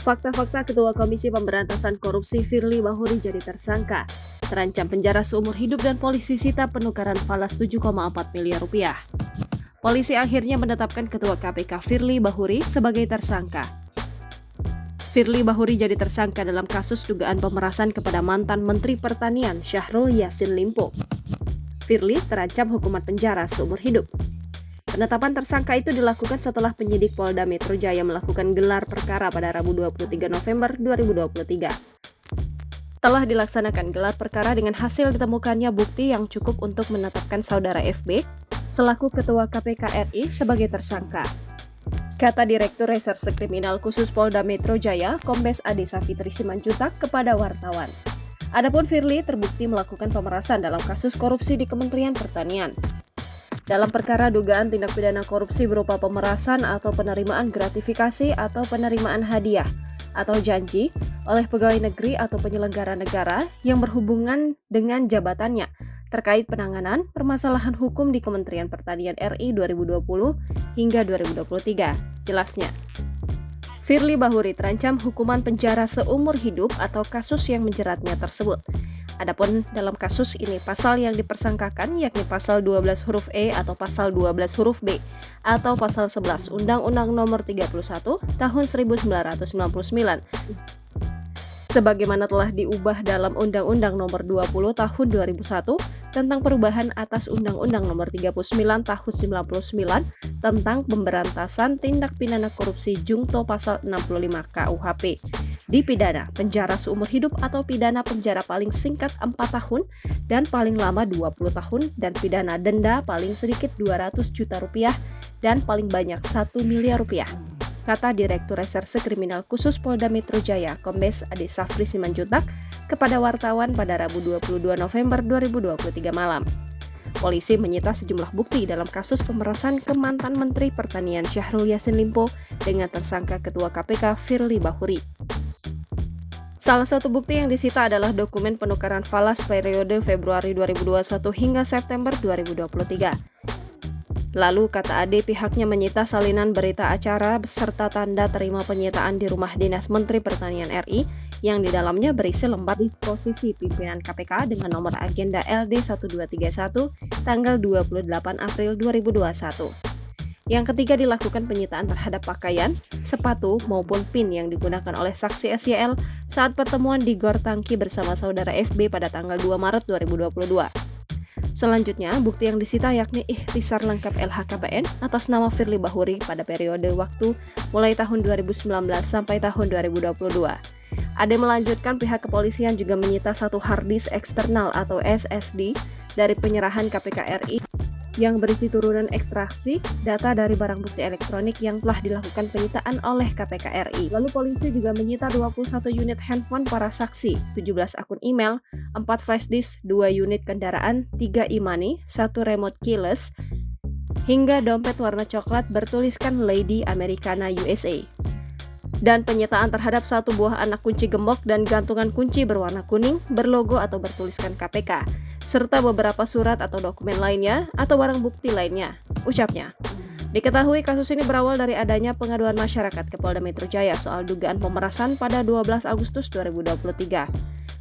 Fakta-fakta Ketua Komisi Pemberantasan Korupsi Firly Bahuri jadi tersangka, terancam penjara seumur hidup dan polisi sita penukaran falas 7,4 miliar rupiah. Polisi akhirnya menetapkan Ketua KPK Firly Bahuri sebagai tersangka. Firly Bahuri jadi tersangka dalam kasus dugaan pemerasan kepada mantan Menteri Pertanian Syahrul Yassin Limpo. Firly terancam hukuman penjara seumur hidup. Penetapan tersangka itu dilakukan setelah penyidik Polda Metro Jaya melakukan gelar perkara pada Rabu 23 November 2023. Telah dilaksanakan gelar perkara dengan hasil ditemukannya bukti yang cukup untuk menetapkan saudara FB selaku Ketua KPK RI sebagai tersangka. Kata Direktur Reserse Kriminal Khusus Polda Metro Jaya, Kombes Ade Safitri Simanjuntak kepada wartawan. Adapun Firly terbukti melakukan pemerasan dalam kasus korupsi di Kementerian Pertanian. Dalam perkara dugaan tindak pidana korupsi berupa pemerasan atau penerimaan gratifikasi atau penerimaan hadiah atau janji oleh pegawai negeri atau penyelenggara negara yang berhubungan dengan jabatannya terkait penanganan permasalahan hukum di Kementerian Pertanian RI 2020 hingga 2023. Jelasnya, Firly Bahuri terancam hukuman penjara seumur hidup atau kasus yang menjeratnya tersebut. Adapun dalam kasus ini pasal yang dipersangkakan yakni pasal 12 huruf E atau pasal 12 huruf B atau pasal 11 Undang-Undang Nomor 31 Tahun 1999 sebagaimana telah diubah dalam Undang-Undang Nomor 20 Tahun 2001 tentang perubahan atas Undang-Undang Nomor 39 Tahun 99 tentang pemberantasan tindak pidana korupsi Jungto pasal 65 KUHP. Dipidana penjara seumur hidup atau pidana penjara paling singkat 4 tahun dan paling lama 20 tahun dan pidana denda paling sedikit 200 juta rupiah dan paling banyak 1 miliar rupiah. Kata Direktur Reserse Kriminal Khusus Polda Metro Jaya, Kombes Ade Safitri Simanjuntak kepada wartawan pada Rabu 22 November 2023 malam. Polisi menyita sejumlah bukti dalam kasus pemerasan ke mantan Menteri Pertanian Syahrul Yassin Limpo dengan tersangka Ketua KPK Firly Bahuri. Salah satu bukti yang disita adalah dokumen penukaran falas periode Februari 2021 hingga September 2023. Lalu kata Ade, pihaknya menyita salinan berita acara beserta tanda terima penyitaan di rumah dinas Menteri Pertanian RI yang di dalamnya berisi lembar disposisi pimpinan KPK dengan nomor agenda LD 1231 tanggal 28 April 2021. Yang ketiga dilakukan penyitaan terhadap pakaian, sepatu maupun PIN yang digunakan oleh saksi SYL saat pertemuan di Gor Tangki bersama saudara FB pada tanggal 2 Maret 2022. Selanjutnya, bukti yang disita yakni ikhtisar lengkap LHKPN atas nama Firly Bahuri pada periode waktu mulai tahun 2019 sampai tahun 2022. Ade melanjutkan pihak kepolisian juga menyita satu harddisk eksternal atau SSD dari penyerahan KPK RI yang berisi turunan ekstraksi data dari barang bukti elektronik yang telah dilakukan penyitaan oleh KPK RI. Lalu polisi juga menyita 21 unit handphone para saksi, 17 akun email, 4 flash disk, 2 unit kendaraan, 3 e-money, 1 remote keyless, hingga dompet warna coklat bertuliskan Lady Americana USA. Dan penyitaan terhadap satu buah anak kunci gembok dan gantungan kunci berwarna kuning, berlogo atau bertuliskan KPK, serta beberapa surat atau dokumen lainnya atau barang bukti lainnya, ucapnya. Diketahui kasus ini berawal dari adanya pengaduan masyarakat ke Polda Metro Jaya soal dugaan pemerasan pada 12 Agustus 2023.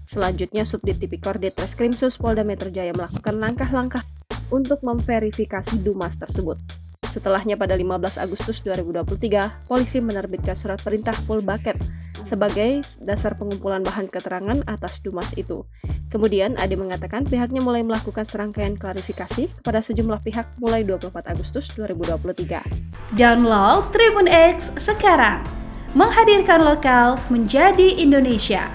Selanjutnya, Subdit Tipikor Ditreskrimsus Polda Metro Jaya melakukan langkah-langkah untuk memverifikasi dumas tersebut. Setelahnya pada 15 Agustus 2023, polisi menerbitkan surat perintah Polbaket sebagai dasar pengumpulan bahan keterangan atas dumas itu. Kemudian Ade mengatakan pihaknya mulai melakukan serangkaian klarifikasi kepada sejumlah pihak mulai 24 Agustus 2023. Download Tribun X sekarang, menghadirkan lokal menjadi Indonesia.